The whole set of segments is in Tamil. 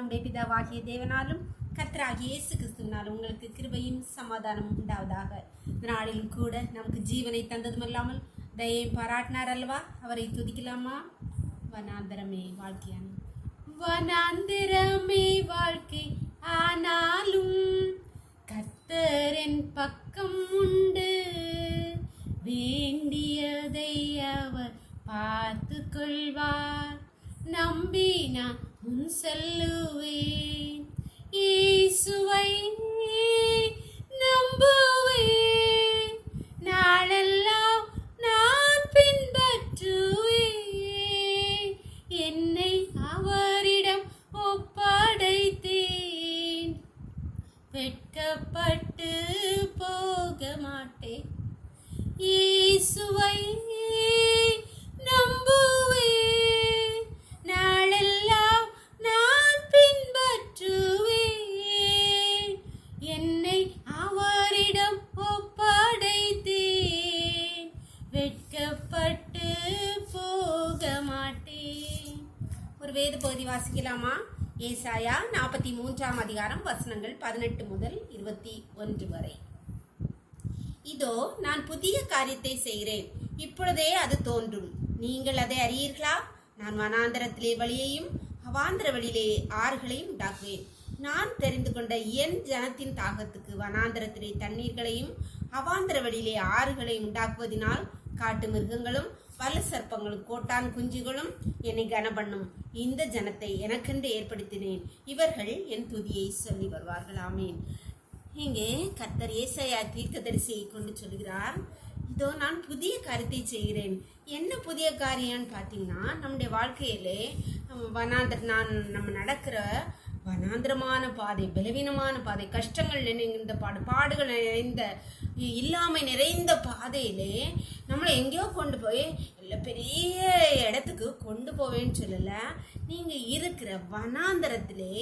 நம்முடைய பிதாவாகிய தேவனாலும் கர்த்தராகிய இயேசு கிறிஸ்துவினாலும் உங்களுக்கு கிருபையும் சமாதானமும் உண்டாவதாக. இந்த நாளிலும் கூட நமக்கு ஜீவனை தந்ததும் இல்லாமல் தயை பாராட்டினார் அல்லவா, அவரை துதிக்கலாமா? வனாந்தரமே வாழ்க்கையான வனாந்திரமே வாழ்க்கை ஆனாலும் கர்த்தரின் பக்கம் உண்டு, வேண்டியதை அவர் பார்த்து கொள்வார், நம்பி நான் முன் செல்லுவேன், இயேசுவை நம்புவேன், நாளெல்லாம் நான் பின்பற்றுவேன், என்னை அவரிடம் ஒப்படைத்தேன், வெட்கப்பட்டு போக மாட்டேன், இயேசுவை நம்புவேன், நாளெல்லாம் நான் பின்பற்றுவேன், என்னை அவரிடம் ஒப்படைத்தேன், வெட்கப்பட்டு போக மாட்டேன். ஒரு வேத பகுதி வாசிக்கலாமா? ஏசாயா 43 அதிகாரம் வசனங்கள் 18 முதல் 21 வரை. இதோ நான் புதிய காரியத்தை செய்கிறேன், இப்பொழுதே அது தோன்றும், நீங்கள் அதை அறியீர்களா? நான் வனாந்தரத்திலே வழியையும் அவாந்திர வழியிலே ஆறுகளையும் உண்டாக்குவேன். நான் தெரிந்து கொண்ட என் ஜனத்தின் தாகத்துக்கு வனாந்தரத்திலே தண்ணீர்களையும் அவாந்திர வழியிலே ஆறுகளையும் உண்டாக்குவதினால் காட்டு மிருகங்களும் வல்ல சர்ப்பங்களும் கோட்டான் குஞ்சுகளும் என்னை கனபண்ணும். இந்த ஜனத்தை எனக்கென்று ஏற்படுத்தினேன், இவர்கள் என் துதியை சொல்லி வருவார்கள். ஆமேன். இங்கே கர்த்தர் ஏசாயா தீர்க்கதரிசியை கொண்டு சொல்கிறார், இதோ நான் புதிய காரியத்தை செய்கிறேன். என்ன புதிய காரியம்னு பார்த்தீங்கன்னா, நம்முடைய வாழ்க்கையிலே நம்ம நடக்கிற வனாந்திரமான பாதை, பலவீனமான பாதை, கஷ்டங்கள் நிறைந்த பாடுகள் நிறைந்த, இல்லாமை நிறைந்த பாதையிலே நம்மளை எங்கேயோ கொண்டு போய் இல்லை பெரிய இடத்துக்கு கொண்டு போவேன்னு சொல்லலை, நீங்கள் இருக்கிற வனாந்திரத்திலே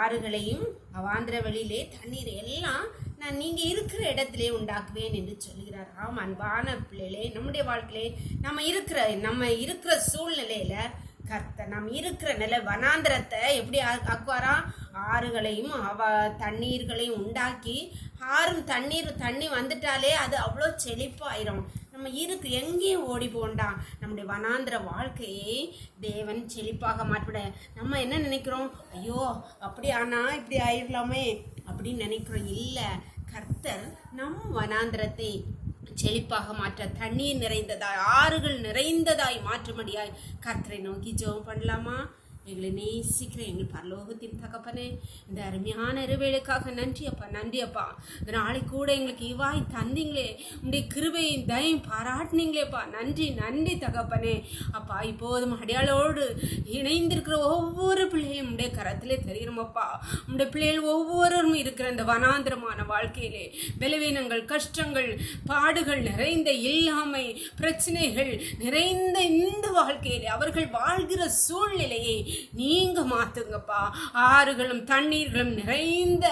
ஆறுகளையும் அவாந்திர வழியிலே தண்ணீர் எல்லாம் நான் நீங்கள் இருக்கிற இடத்திலே உண்டாக்குவேன் என்று சொல்கிறார். ஆமாம் அன்பான பிள்ளைகளே, நம்முடைய வாழ்க்கையிலே நம்ம இருக்கிற சூழ்நிலையில கர்த்தர் நம்ம இருக்கிற நிலை வனாந்திரத்தை எப்படி ஆக்குவாரா? ஆறுகளையும் தண்ணீர்களையும் உண்டாக்கி, தண்ணி வந்துட்டாலே அது அவ்வளோ செழிப்பாயிரும். நம்ம எங்கேயும் ஓடி போண்டாம். நம்முடைய வனாந்திர வாழ்க்கையை தேவன் செழிப்பாக மாற்றிவிட நம்ம என்ன நினைக்கிறோம்? ஐயோ அப்படி ஆனா இப்படி ஆயிடலாமே அப்படின்னு நினைக்கிறோம். இல்லை, கர்த்தர் நம் வனாந்திரத்தை செழிப்பாக மாற்ற, தண்ணீர் நிறைந்ததாய் ஆறுகள் நிறைந்ததாய் மாற்றும்படியாய் கர்த்தரை நோக்கி ஜெபம் பண்ணலாமா? எங்களை நேசிக்கிற எங்கள் பரலோகத்தின் தகப்பனே, இந்த அருமையான இருவேளுக்காக நன்றி அப்பா, நன்றி அப்பா. இந்த நாளைக்கு கூட எங்களுக்கு இவாய் தந்தீங்களே, உங்களுடைய கிருபையும் தயம் பாராட்டினீங்களேப்பா, நன்றி நன்றி தகப்பனே. அப்பா இப்போதும் அடையாளோடு இணைந்திருக்கிற ஒவ்வொரு பிள்ளைகளும் உடைய கரத்திலே தெரிகிறோமப்பா. உங்களுடைய பிள்ளைகள் ஒவ்வொருவரும் இருக்கிற இந்த வனாந்திரமான வாழ்க்கையிலே பலவீனங்கள், கஷ்டங்கள், பாடுகள் நிறைந்த, இல்லாமை, பிரச்சனைகள் நிறைந்த இந்த வாழ்க்கையிலே அவர்கள் வாழ்கிற சூழ்நிலையை நீங்க மாத்துங்கப்பா. ஆறுகளும் தண்ணீர்களும் நிறைந்த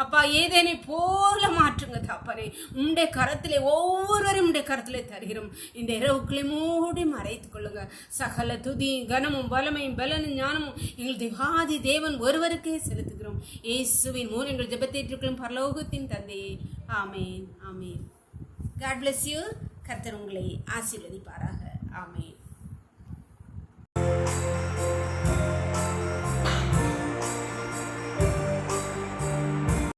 அப்பா ஏதேனை போல மாற்றுங்க தப்பனே. உங்களுடைய கரத்திலே ஒவ்வொருவரும் உடைய கரத்திலே தருகிறோம். இந்த இரவுக்களை மூடி மறைத்துக் கொள்ளுங்க. சகல துதி கனமும் வல்லமையும் பலனும் ஞானமும் எங்கள் தேவாதி தேவன் ஒருவருக்கே செலுத்துகிறோம். இயேசுவின் மூலம் எங்கள் ஜெபத்தேற்றுக்களும் பரலோகத்தின் தந்தையே. ஆமேன் ஆமேன். God bless you. கர்த்தர் உங்களை ஆசீர்வதிப்பாராக. ஆமேன்.